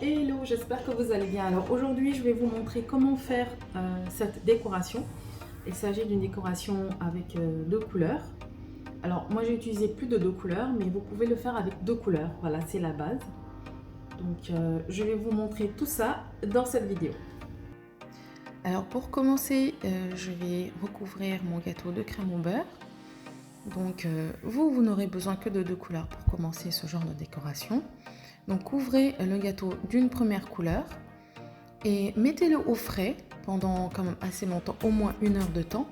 Hello, j'espère que vous allez bien. Alors aujourd'hui, je vais vous montrer comment faire cette décoration. Il s'agit d'une décoration avec deux couleurs. Alors moi, j'ai utilisé plus de deux couleurs, mais vous pouvez le faire avec deux couleurs. Voilà, c'est la base. Donc je vais vous montrer tout ça dans cette vidéo. Alors pour commencer, je vais recouvrir mon gâteau de crème au beurre. Donc vous n'aurez besoin que de deux couleurs pour commencer ce genre de décoration. Donc couvrez le gâteau d'une première couleur et mettez-le au frais pendant quand même assez longtemps, au moins 1 heure de temps.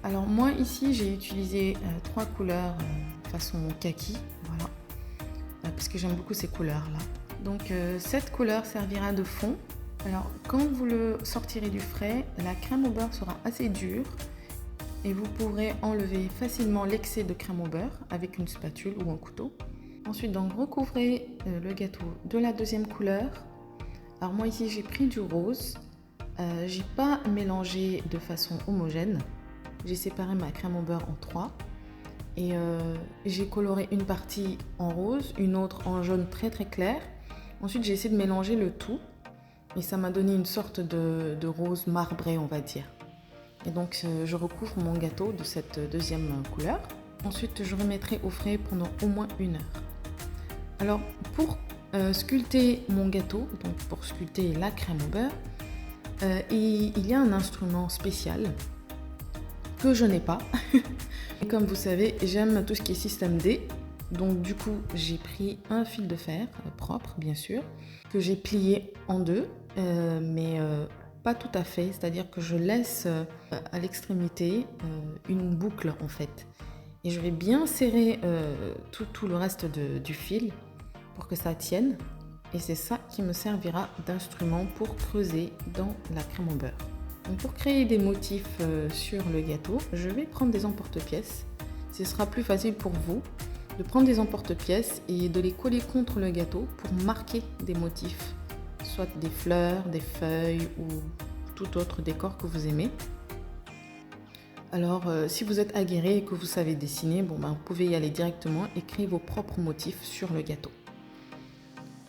Alors moi ici j'ai utilisé trois couleurs façon kaki, voilà, parce que j'aime beaucoup ces couleurs là. Donc cette couleur servira de fond. Alors quand vous le sortirez du frais, la crème au beurre sera assez dure et vous pourrez enlever facilement l'excès de crème au beurre avec une spatule ou un couteau. Ensuite, donc, recouvrez le gâteau de la deuxième couleur. Alors moi ici j'ai pris du rose. J'ai pas mélangé de façon homogène. J'ai séparé ma crème au beurre en trois. Et j'ai coloré une partie en rose, une autre en jaune très très clair. Ensuite j'ai essayé de mélanger le tout. Et ça m'a donné une sorte de rose marbré, on va dire. Et donc je recouvre mon gâteau de cette deuxième couleur. Ensuite je remettrai au frais pendant au moins 1 heure. Alors pour sculpter mon gâteau, donc pour sculpter la crème au beurre, il y a un instrument spécial que je n'ai pas. Et comme vous savez, j'aime tout ce qui est système D. Donc du coup, j'ai pris un fil de fer propre, bien sûr, que j'ai plié en deux, mais pas tout à fait. C'est-à-dire que je laisse à l'extrémité une boucle en fait. Et je vais bien serrer tout le reste du fil pour que ça tienne. Et c'est ça qui me servira d'instrument pour creuser dans la crème au beurre. Donc pour créer des motifs sur le gâteau, je vais prendre des emporte-pièces. Ce sera plus facile pour vous de prendre des emporte-pièces et de les coller contre le gâteau pour marquer des motifs, soit des fleurs, des feuilles ou tout autre décor que vous aimez. Alors, si vous êtes aguerri et que vous savez dessiner, vous pouvez y aller directement et créer vos propres motifs sur le gâteau.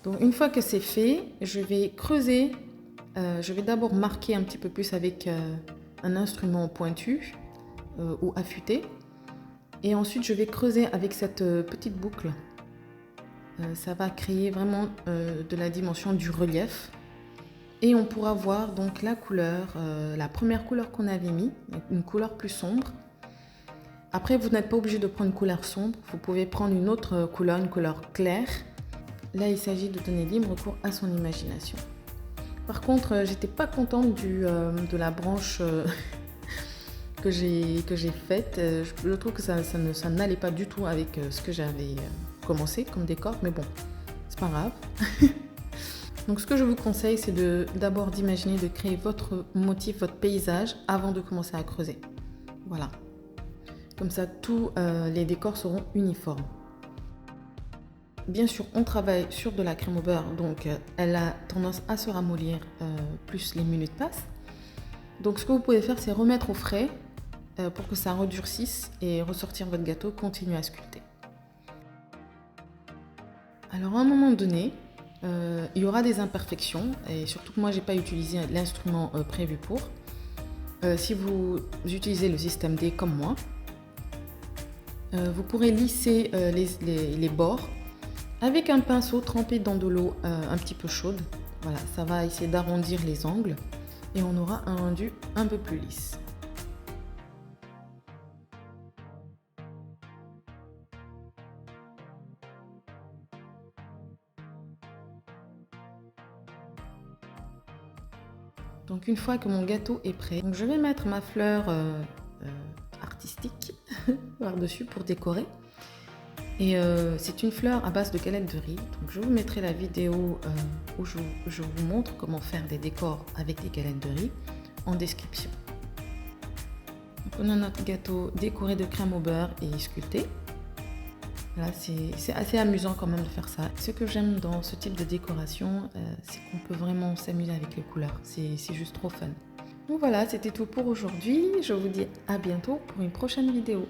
Donc, une fois que c'est fait, je vais creuser. Je vais d'abord marquer un petit peu plus avec un instrument pointu ou affûté. Et ensuite, je vais creuser avec cette petite boucle. Ça va créer vraiment de la dimension du relief. Et on pourra voir donc la couleur, la première couleur qu'on avait mis, une couleur plus sombre. Après, vous n'êtes pas obligé de prendre une couleur sombre, vous pouvez prendre une autre couleur, une couleur claire. Là, il s'agit de donner libre cours à son imagination. Par contre, j'étais pas contente de la branche que j'ai faite. Je trouve que ça n'allait pas du tout avec ce que j'avais commencé comme décor, mais bon, c'est pas grave. Donc ce que je vous conseille, c'est d'abord d'imaginer, de créer votre motif, votre paysage avant de commencer à creuser. Voilà. Comme ça, tous les décors seront uniformes. Bien sûr, on travaille sur de la crème au beurre, donc elle a tendance à se ramollir plus les minutes passent. Donc ce que vous pouvez faire, c'est remettre au frais pour que ça redurcisse et ressortir votre gâteau, continuer à sculpter. Alors à un moment donné, il y aura des imperfections et surtout que moi j'ai pas utilisé l'instrument prévu pour. Si vous utilisez le système D comme moi, vous pourrez lisser les bords avec un pinceau trempé dans de l'eau un petit peu chaude. Voilà, ça va essayer d'arrondir les angles et on aura un rendu un peu plus lisse. Donc une fois que mon gâteau est prêt, donc je vais mettre ma fleur artistique par-dessus pour décorer. Et c'est une fleur à base de galette de riz. Donc je vous mettrai la vidéo où je vous montre comment faire des décors avec des galettes de riz en description. Donc on a notre gâteau décoré de crème au beurre et sculpté. Là, c'est assez amusant quand même de faire ça. Ce que j'aime dans ce type de décoration, c'est qu'on peut vraiment s'amuser avec les couleurs. C'est juste trop fun. Donc voilà, c'était tout pour aujourd'hui. Je vous dis à bientôt pour une prochaine vidéo.